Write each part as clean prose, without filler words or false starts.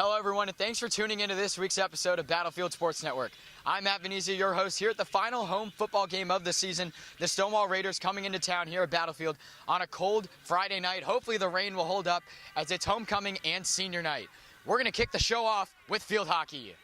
Hello, everyone, and thanks for tuning into this week's episode of Battlefield Sports Network. I'm Matt Venezia, your host, here at the final home football game of the season. The Stonewall Raiders coming into town here at Battlefield on a cold Friday night. Hopefully the rain will hold up as it's homecoming and senior night. We're going to kick the show off with field hockey.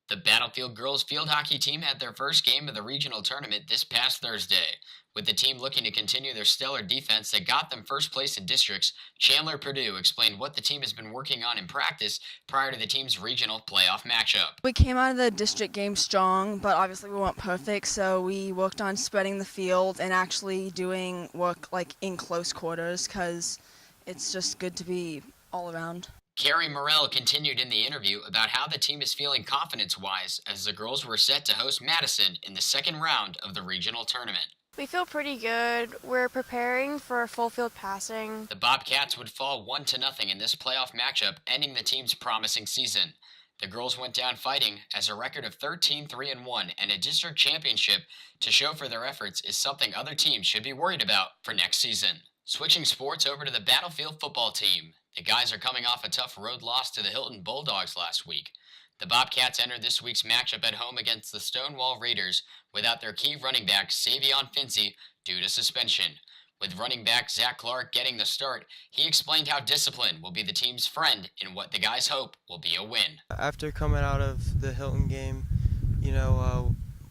The Battlefield girls field hockey team had their first game of the regional tournament this past Thursday. With the team looking to continue their stellar defense that got them first place in districts, Chandler Purdue explained what the team has been working on in practice prior to the team's regional playoff matchup. We came out of the district game strong, but obviously we weren't perfect, so we worked on spreading the field and actually doing work like in close quarters because it's just good to be all around. Carrie Morrell continued in the interview about how the team is feeling confidence-wise as the girls were set to host Madison in the second round of the regional tournament. We feel pretty good. We're preparing for full field passing. The Bobcats would fall 1-0 in this playoff matchup, ending the team's promising season. The girls went down fighting as a record of 13-3-1 and a district championship to show for their efforts is something other teams should be worried about for next season. Switching sports over to the Battlefield football team. The guys are coming off a tough road loss to the Hilton Bulldogs last week. The Bobcats entered this week's matchup at home against the Stonewall Raiders without their key running back, Savion Finzi, due to suspension. With running back Zach Clark getting the start, he explained how discipline will be the team's friend in what the guys hope will be a win. After coming out of the Hilton game,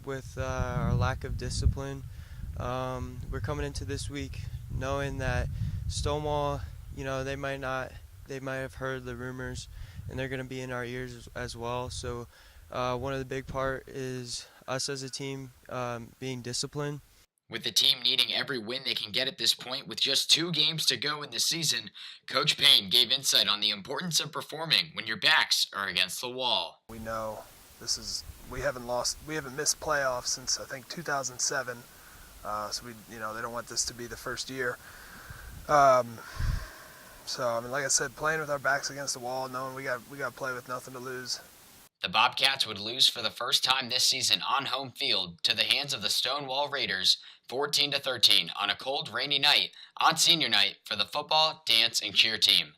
with our lack of discipline, we're coming into this week knowing that Stonewall, they might have heard the rumors and they're going to be in our ears as well. So one of the big part is us as a team being disciplined. With the team needing every win they can get at this point with just 2 games to go in the season, Coach Payne gave insight on the importance of performing when your backs are against the wall. We know we haven't missed playoffs since I think 2007. So they don't want this to be the first year. So, like I said, playing with our backs against the wall, knowing we got to play with nothing to lose. The Bobcats would lose for the first time this season on home field to the hands of the Stonewall Raiders, 14-13 on a cold, rainy night on senior night for the football, dance, and cheer team.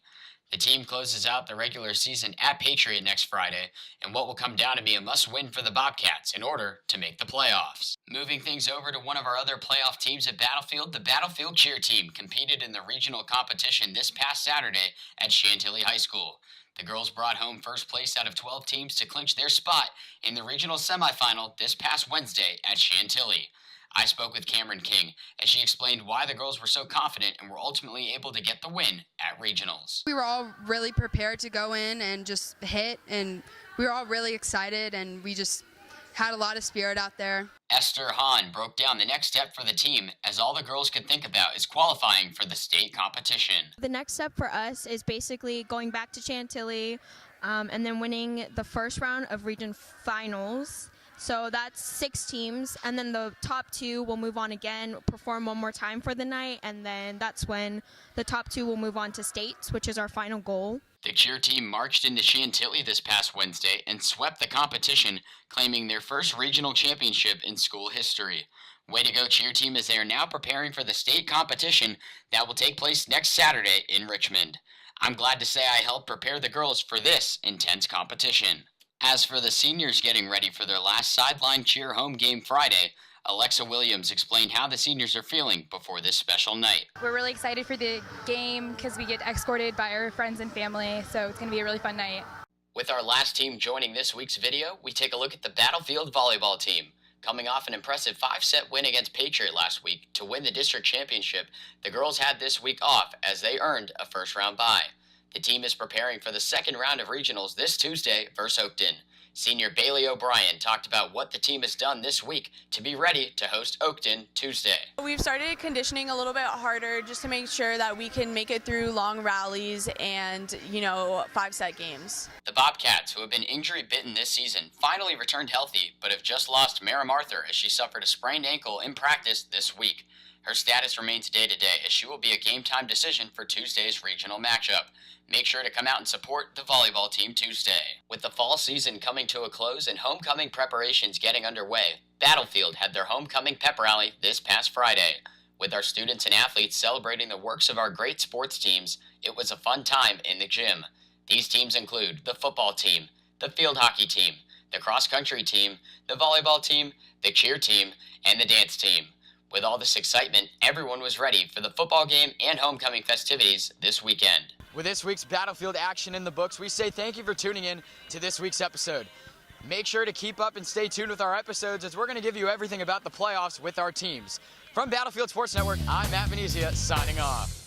The team closes out the regular season at Patriot next Friday, and what will come down to be a must-win for the Bobcats in order to make the playoffs. Moving things over to one of our other playoff teams at Battlefield, the Battlefield cheer team competed in the regional competition this past Saturday at Chantilly High School. The girls brought home first place out of 12 teams to clinch their spot in the regional semifinal this past Wednesday at Chantilly. I spoke with Cameron King as she explained why the girls were so confident and were ultimately able to get the win at regionals. We were all really prepared to go in and just hit, and we were all really excited, and we just had a lot of spirit out there. Esther Hahn broke down the next step for the team as all the girls could think about is qualifying for the state competition. The next step for us is basically going back to Chantilly and then winning the first round of region finals. So that's 6 teams, and then the top 2 will move on again, perform one more time for the night, and then that's when the top 2 will move on to states, which is our final goal. The cheer team marched into Chantilly this past Wednesday and swept the competition, claiming their first regional championship in school history. Way to go, cheer team, as they are now preparing for the state competition that will take place next Saturday in Richmond. I'm glad to say I helped prepare the girls for this intense competition. As for the seniors getting ready for their last sideline cheer home game Friday, Alexa Williams explained how the seniors are feeling before this special night. We're really excited for the game because we get escorted by our friends and family, so it's going to be a really fun night. With our last team joining this week's video, we take a look at the Battlefield volleyball team. Coming off an impressive 5-set win against Patriot last week to win the district championship, the girls had this week off as they earned a first-round bye. The team is preparing for the second round of regionals this Tuesday versus Oakton. Senior Bailey O'Brien talked about what the team has done this week to be ready to host Oakton Tuesday. We've started conditioning a little bit harder just to make sure that we can make it through long rallies and, 5-set games. The Bobcats, who have been injury-bitten this season, finally returned healthy, but have just lost Mara Arthur as she suffered a sprained ankle in practice this week. Her status remains day-to-day as she will be a game-time decision for Tuesday's regional matchup. Make sure to come out and support the volleyball team Tuesday. With the fall season coming to a close and homecoming preparations getting underway, Battlefield had their homecoming pep rally this past Friday. With our students and athletes celebrating the works of our great sports teams, it was a fun time in the gym. These teams include the football team, the field hockey team, the cross-country team, the volleyball team, the cheer team, and the dance team. With all this excitement, everyone was ready for the football game and homecoming festivities this weekend. With this week's Battlefield action in the books, we say thank you for tuning in to this week's episode. Make sure to keep up and stay tuned with our episodes, as we're going to give you everything about the playoffs with our teams. From Battlefield Sports Network, I'm Matt Venezia, signing off.